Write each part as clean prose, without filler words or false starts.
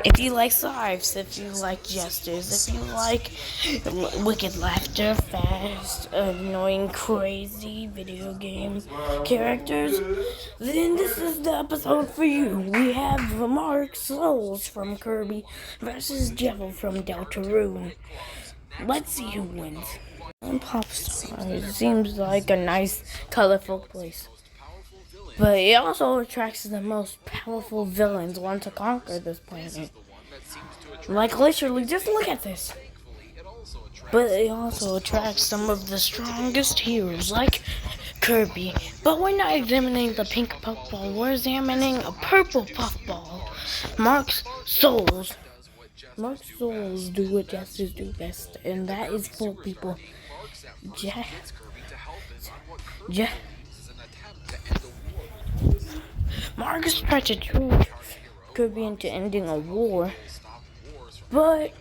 If you like scythes, if you like jesters, if you like wicked laughter, fast, annoying, crazy video game characters, then this is the episode for you. We have Mark Souls from Kirby versus Jevil from Deltarune. Let's see who wins. And Popstar, it seems like a nice, colorful place. But it also attracts the most powerful villains want to conquer this planet. Like literally, just look at this. But it also attracts some of the strongest heroes, like Kirby. But we're not examining the pink puffball, we're examining a purple puffball. Mark's Souls. Mark's Souls do what Justice do best, and that is fool people. Marcus tried to trick Kirby into ending a war, but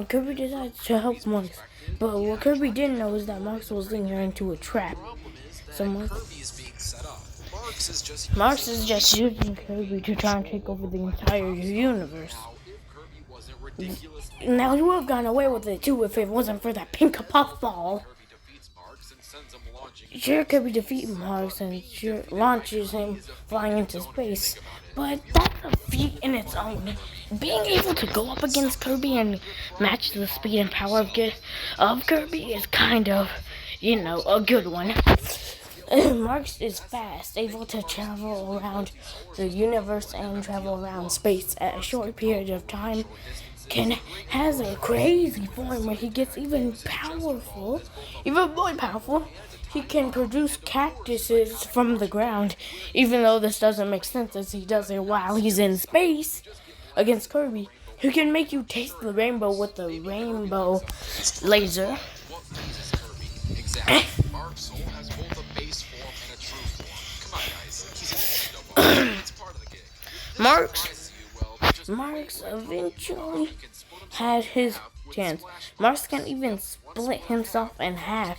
Kirby decides to help Marks. But what Kirby didn't know is that Marks was leading her into a trap. So Marks is just using Kirby to try and take over the entire universe. Now he would have gone away with it too if it wasn't for that pink puffball. Sure, Kirby defeats Marks and sure launches him flying into space, but that's a feat in its own. Being able to go up against Kirby and match the speed and power of Kirby is kind of, a good one. Marks is fast, able to travel around the universe and travel around space at a short period of time. Has a crazy form where he gets even more powerful. He can produce cactuses from the ground, even though this doesn't make sense as he does it while he's in space against Kirby, who can make you taste the rainbow with the rainbow laser. Marks eventually had his chance. Marks can even split himself in half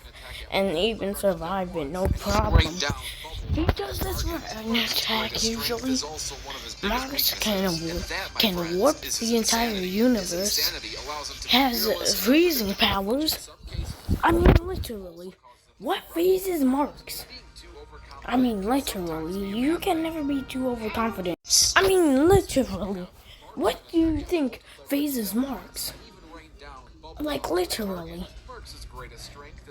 and even survive it, no problem. He does this for an attack usually. Marks can warp the entire universe, has freezing powers. I mean, literally. What phases Marks? I mean, literally. You can never be too overconfident. I mean, literally. What do you think phases Marks? Like, literally.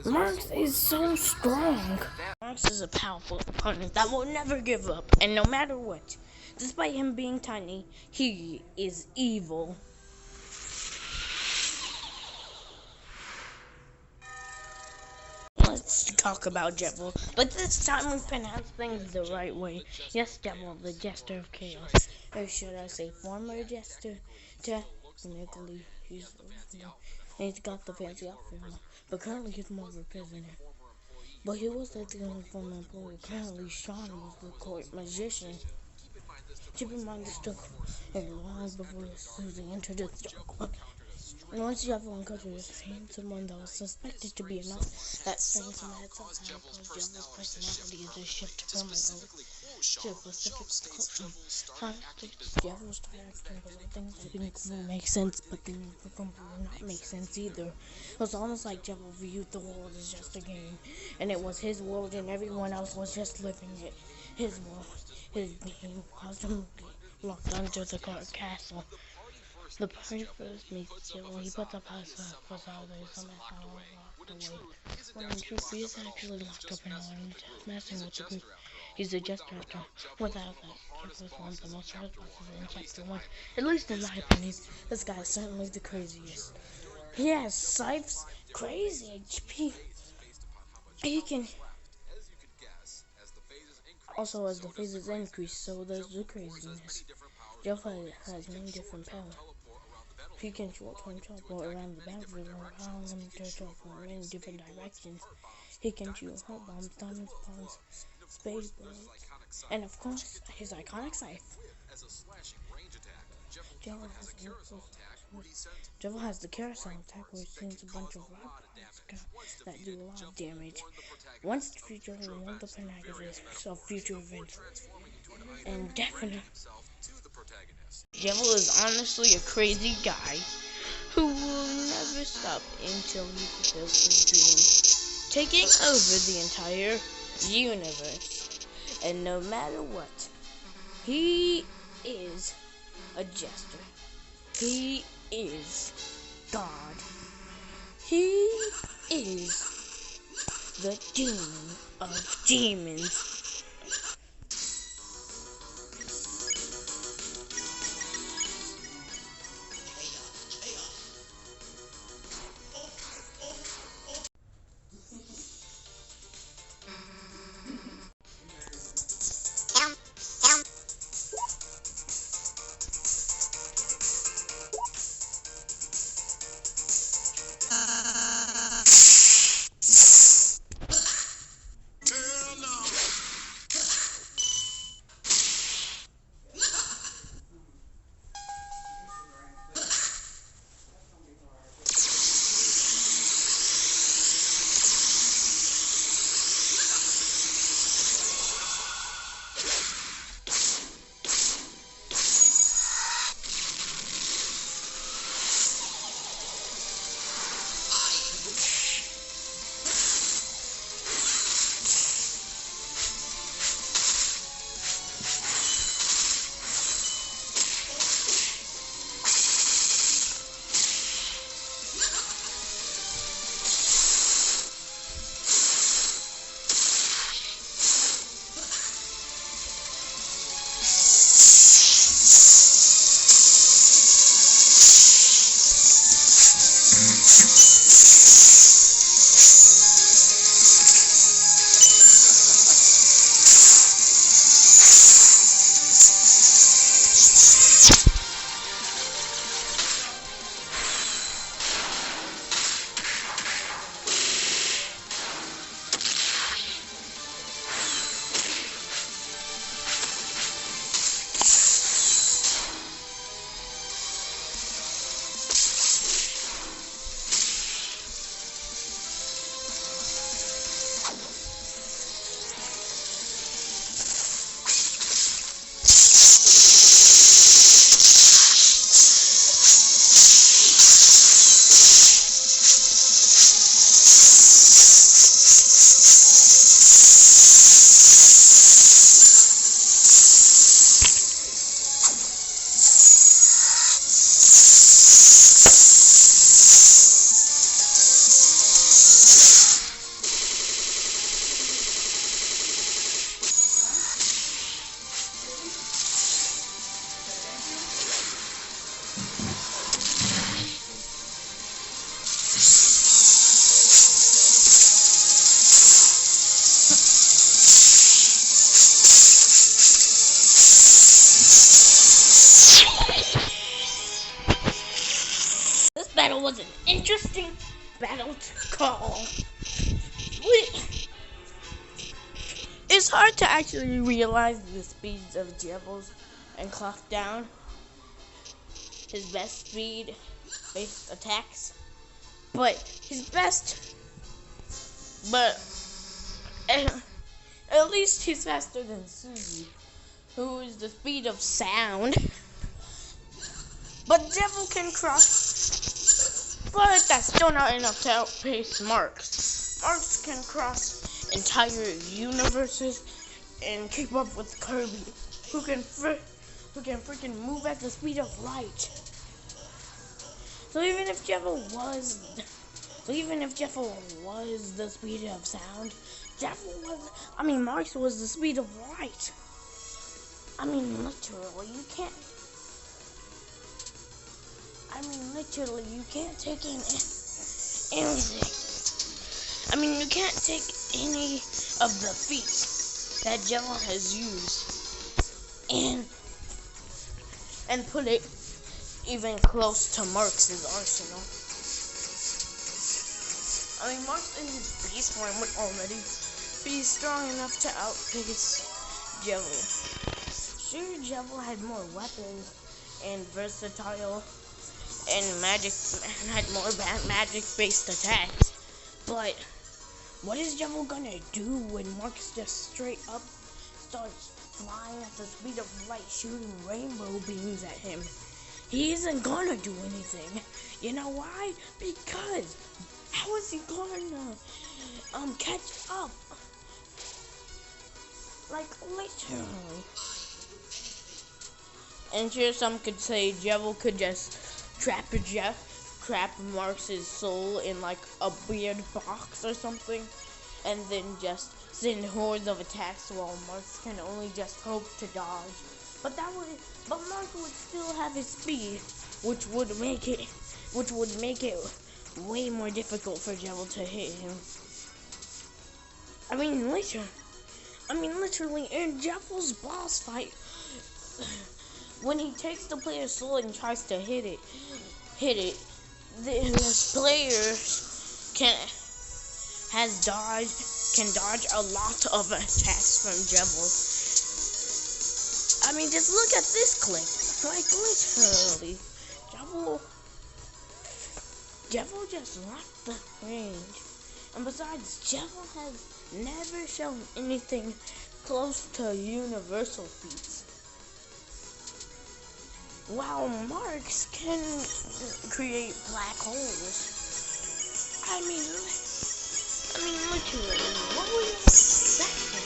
Marks is so strong. Marks is a powerful opponent that will never give up, and no matter what, despite him being tiny, he is evil. Let's talk about Jevil, but this time we pronounce things the right way. Yes, Jevil, the Jester of Chaos. Or should I say former Jester? Technically, he's got the fancy outfit on, but currently he's more of a prisoner. But he was the only former employee. Currently, Sean was the court magician. Keep in mind this took long before Susie entered the struggle. And once Jevil uncovered someone that was suspected to be enough, that Franklin had somehow caused Jevil's personality to shift permanently to a specific culture. Jevil started acting about things that didn't make sense, but didn't not make sense either. It was almost like Jevil viewed the world as just a game, and it was his world and everyone else was just living it. His world, his game, was locked under the castle. The party first meets Jevil. He puts up his facade that is somehow locked away. When in truth, he is actually locked up in one, just messing with the group. He's a jester after. Without that, Jevil is one of the most hard bosses in Chapter 1. At least in my opinion, this guy is certainly the craziest. He has scythes, crazy HP. He can... Also, as the phases increase, so does the craziness. Jevil has many different powers. He can travel around the battlefield or allow him to travel in many different directions. He can shoot hot bombs, diamond bombs, space bullets, and of course, his iconic scythe. Jevil has the carousel attack, which sends a bunch of rockets that do a lot of damage. Once defeated, remove the protagonist of future events, and definitely Devil is honestly a crazy guy who will never stop until he fulfills his dream, taking over the entire universe. And no matter what, he is a jester. He is God. He is the demon of demons. This battle was an interesting battle to call. It's hard to actually realize the speeds of Jevils and clock down his best speed based attacks, but at least he's faster than Suzy, who is the speed of sound. But Devil can cross, but that's still not enough to outpace Marks. Marks can cross entire universes and keep up with Kirby, who can freaking move at the speed of light. So even if Devil was the speed of sound, Marks was the speed of light. Literally, you can't take anything. You can't take any of the feats that Devil has used and put it even close to Marks' arsenal. Marks in his beast form would already be strong enough to outpace Devil. Sure, Devil had more weapons and versatile and had more magic-based attacks, but what is Devil gonna do when Marks just straight up starts flying at the speed of light, shooting rainbow beams at him. He isn't gonna do anything. You know why? Because how is he gonna catch up? Like literally. And sure, some could say Jevil could just trap Marx's soul in like a weird box or something, and then just send hordes of attacks while Marx can only just hope to dodge. But Marx would still have his speed, which would make it way more difficult for Jevil to hit him. I mean, literally, in Jevil's boss fight, when he takes the player's soul and tries to hit it, the player can dodge a lot of attacks from Jevil. I mean, just look at this clip. Like literally, Jevil just left the range. And besides, Jevil has never shown anything close to universal feats. While Marx can create black holes. I mean, literally, what were you expecting?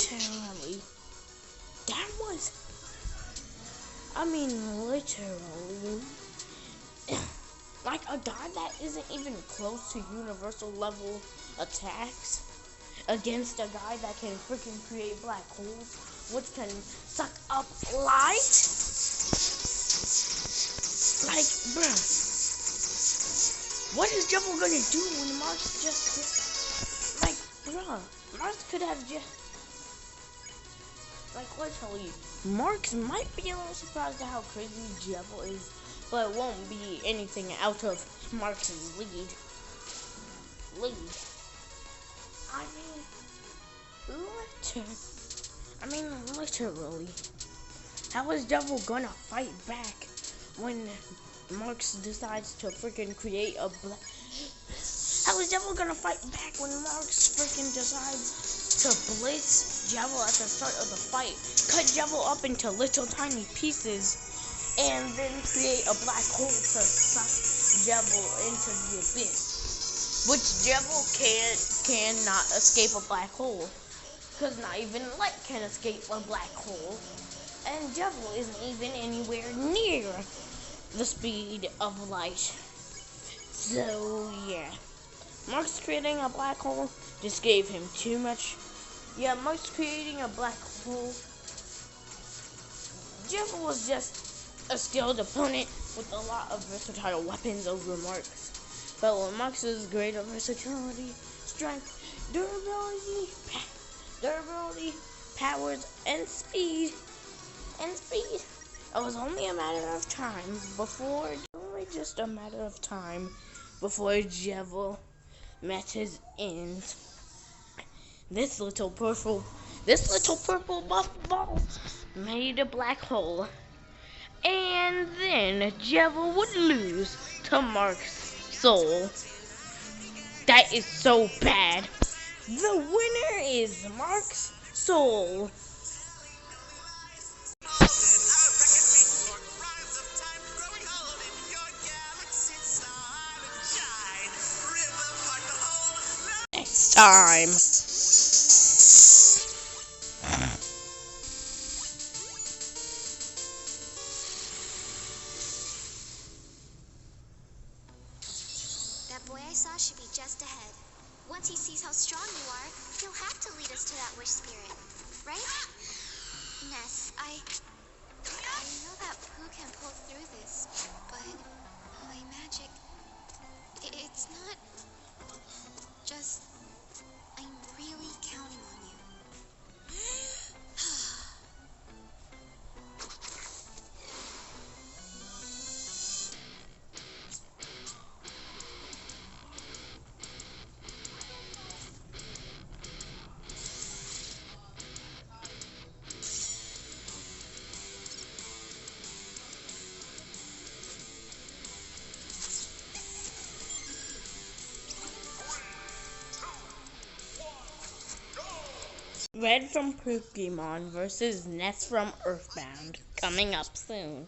Literally, that was, literally, like a guy that isn't even close to universal level attacks against a guy that can freaking create black holes, which can suck up light. Like, bruh, what is Jevil gonna do when Marx just, like, bruh, Marx could have just, like, literally, Marx might be a little surprised at how crazy Jevil is, but it won't be anything out of Marx's lead. Literally, how is Jevil gonna fight back when Marx decides to freaking create a black? How is Jevil gonna fight back when Marx freaking decides to blitz Jevil at the start of the fight, cut Jevil up into little tiny pieces, and then create a black hole to suck Jevil into the abyss? Which Jevil cannot escape a black hole, because not even light can escape a black hole, and Jevil isn't even anywhere near the speed of light. So yeah, Marx creating a black hole just gave him too much. Yeah, Marx creating a black hole. Jevil was just a skilled opponent with a lot of versatile weapons over Marx. But with Marx's greater versatility, strength, durability, powers, and speed, it was only a matter of time before Jevil met his end. This little purple buff ball made a black hole, and then Jevil would lose to Marx's soul. That is so bad. The winner is Marx's soul. Next time. That boy I saw should be just ahead. Once he sees how strong you are, he'll have to lead us to that wish spirit, right? Ness, I know that Pooh can pull through this, but my magic, it's not just, I'm really counting on you. Red from Pokemon versus Ness from Earthbound. Coming up soon.